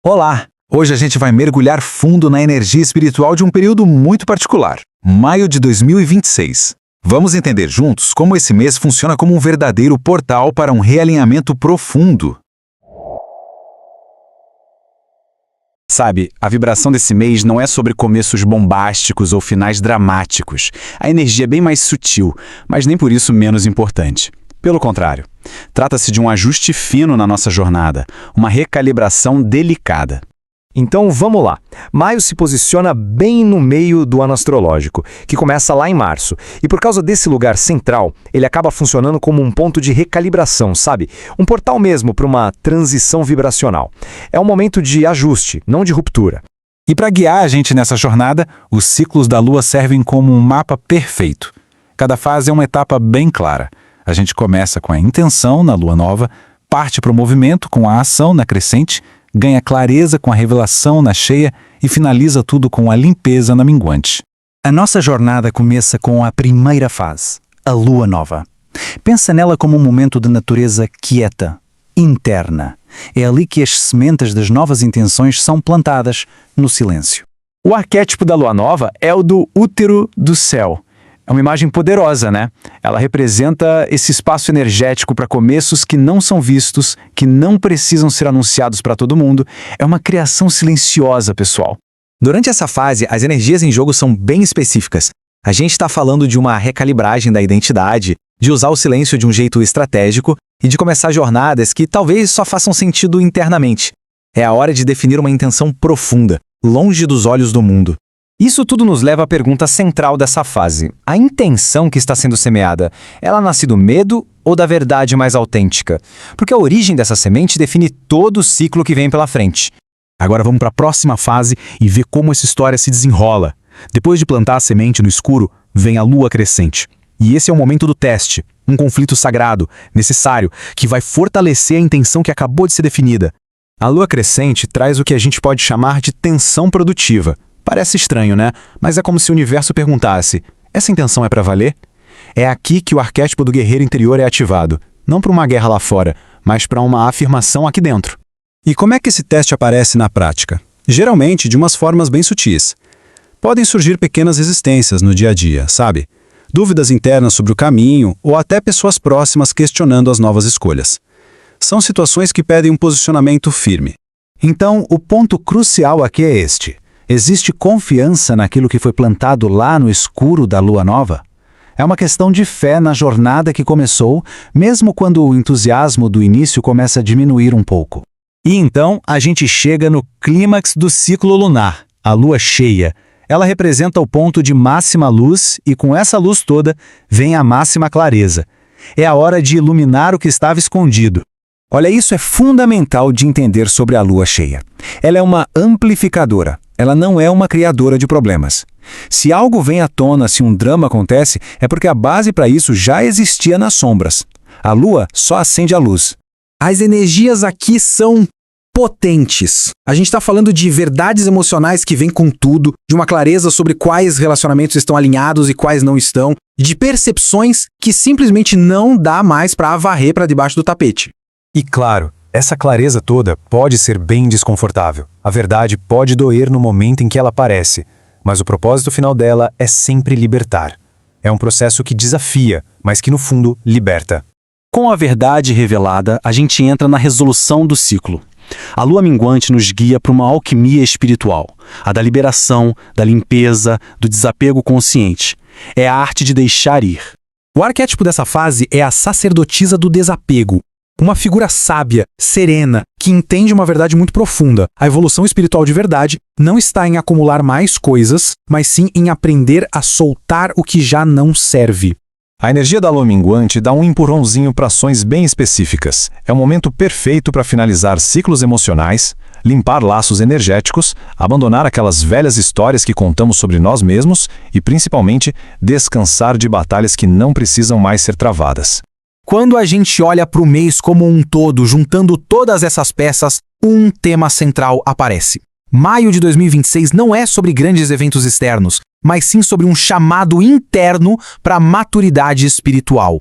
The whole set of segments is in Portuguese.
Olá! Hoje a gente vai mergulhar fundo na energia espiritual de um período muito particular, maio de 2026. Vamos entender juntos como esse mês funciona como um verdadeiro portal para um realinhamento profundo. Sabe, a vibração desse mês não é sobre começos bombásticos ou finais dramáticos. A energia é bem mais sutil, mas nem por isso menos importante. Pelo contrário, trata-se de um ajuste fino na nossa jornada, uma recalibração delicada. Então vamos lá. Maio se posiciona bem no meio do ano astrológico, que começa lá em março. E por causa desse lugar central, ele acaba funcionando como um ponto de recalibração, sabe? Um portal mesmo para uma transição vibracional. É um momento de ajuste, não de ruptura. E para guiar a gente nessa jornada, os ciclos da Lua servem como um mapa perfeito. Cada fase é uma etapa bem clara. A gente começa com a intenção na Lua Nova, parte para o movimento com a ação na crescente, ganha clareza com a revelação na cheia e finaliza tudo com a limpeza na minguante. A nossa jornada começa com a primeira fase, a Lua Nova. Pensa nela como um momento de natureza quieta, interna. É ali que as sementes das novas intenções são plantadas, no silêncio. O arquétipo da Lua Nova é o do útero do céu. É uma imagem poderosa, né? Ela representa esse espaço energético para começos que não são vistos, que não precisam ser anunciados para todo mundo. É uma criação silenciosa, pessoal. Durante essa fase, as energias em jogo são bem específicas. A gente está falando de uma recalibragem da identidade, de usar o silêncio de um jeito estratégico e de começar jornadas que talvez só façam sentido internamente. É a hora de definir uma intenção profunda, longe dos olhos do mundo. Isso tudo nos leva à pergunta central dessa fase. A intenção que está sendo semeada, ela nasce do medo ou da verdade mais autêntica? Porque a origem dessa semente define todo o ciclo que vem pela frente. Agora vamos para a próxima fase e ver como essa história se desenrola. Depois de plantar a semente no escuro, vem a lua crescente. E esse é o momento do teste, um conflito sagrado, necessário, que vai fortalecer a intenção que acabou de ser definida. A lua crescente traz o que a gente pode chamar de tensão produtiva. Parece estranho, né? Mas é como se o universo perguntasse, essa intenção é para valer? É aqui que o arquétipo do guerreiro interior é ativado, não para uma guerra lá fora, mas para uma afirmação aqui dentro. E como é que esse teste aparece na prática? Geralmente de umas formas bem sutis. Podem surgir pequenas resistências no dia a dia, sabe? Dúvidas internas sobre o caminho ou até pessoas próximas questionando as novas escolhas. São situações que pedem um posicionamento firme. Então, o ponto crucial aqui é este. Existe confiança naquilo que foi plantado lá no escuro da Lua Nova? É uma questão de fé na jornada que começou, mesmo quando o entusiasmo do início começa a diminuir um pouco. E então a gente chega no clímax do ciclo lunar, a lua cheia. Ela representa o ponto de máxima luz e com essa luz toda vem a máxima clareza. É a hora de iluminar o que estava escondido. Olha, isso é fundamental de entender sobre a lua cheia. Ela é uma amplificadora, ela não é uma criadora de problemas. Se algo vem à tona, se um drama acontece, é porque a base para isso já existia nas sombras. A lua só acende a luz. As energias aqui são potentes. A gente está falando de verdades emocionais que vêm com tudo, de uma clareza sobre quais relacionamentos estão alinhados e quais não estão, de percepções que simplesmente não dá mais para varrer para debaixo do tapete. E claro, essa clareza toda pode ser bem desconfortável. A verdade pode doer no momento em que ela aparece, mas o propósito final dela é sempre libertar. É um processo que desafia, mas que no fundo liberta. Com a verdade revelada, a gente entra na resolução do ciclo. A lua minguante nos guia para uma alquimia espiritual, a da liberação, da limpeza, do desapego consciente. É a arte de deixar ir. O arquétipo dessa fase é a sacerdotisa do desapego. Uma figura sábia, serena, que entende uma verdade muito profunda. A evolução espiritual de verdade não está em acumular mais coisas, mas sim em aprender a soltar o que já não serve. A energia da lua minguante dá um empurrãozinho para ações bem específicas. É o momento perfeito para finalizar ciclos emocionais, limpar laços energéticos, abandonar aquelas velhas histórias que contamos sobre nós mesmos e, principalmente, descansar de batalhas que não precisam mais ser travadas. Quando a gente olha para o mês como um todo, juntando todas essas peças, um tema central aparece. Maio de 2026 não é sobre grandes eventos externos, mas sim sobre um chamado interno para a maturidade espiritual.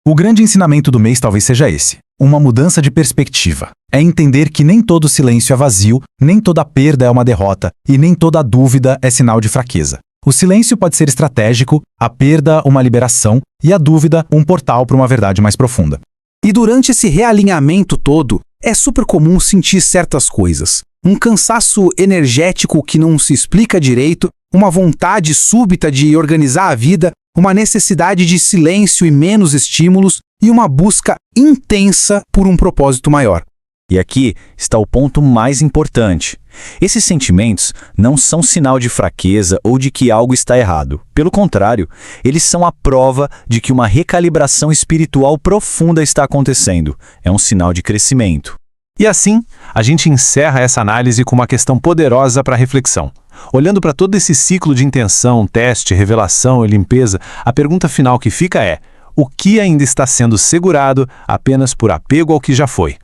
O grande ensinamento do mês talvez seja esse. uma mudança de perspectiva. É entender que nem todo silêncio é vazio, nem toda perda é uma derrota e nem toda dúvida é sinal de fraqueza. O silêncio pode ser estratégico, a perda uma liberação e a dúvida um portal para uma verdade mais profunda. E durante esse realinhamento todo, é super comum sentir certas coisas. Um cansaço energético que não se explica direito, uma vontade súbita de organizar a vida, uma necessidade de silêncio e menos estímulos e uma busca intensa por um propósito maior. E aqui está o ponto mais importante. Esses sentimentos não são sinal de fraqueza ou de que algo está errado. Pelo contrário, eles são a prova de que uma recalibração espiritual profunda está acontecendo. É um sinal de crescimento. E assim, a gente encerra essa análise com uma questão poderosa para reflexão. Olhando para todo esse ciclo de intenção, teste, revelação e limpeza, a pergunta final que fica é: o que ainda está sendo segurado apenas por apego ao que já foi?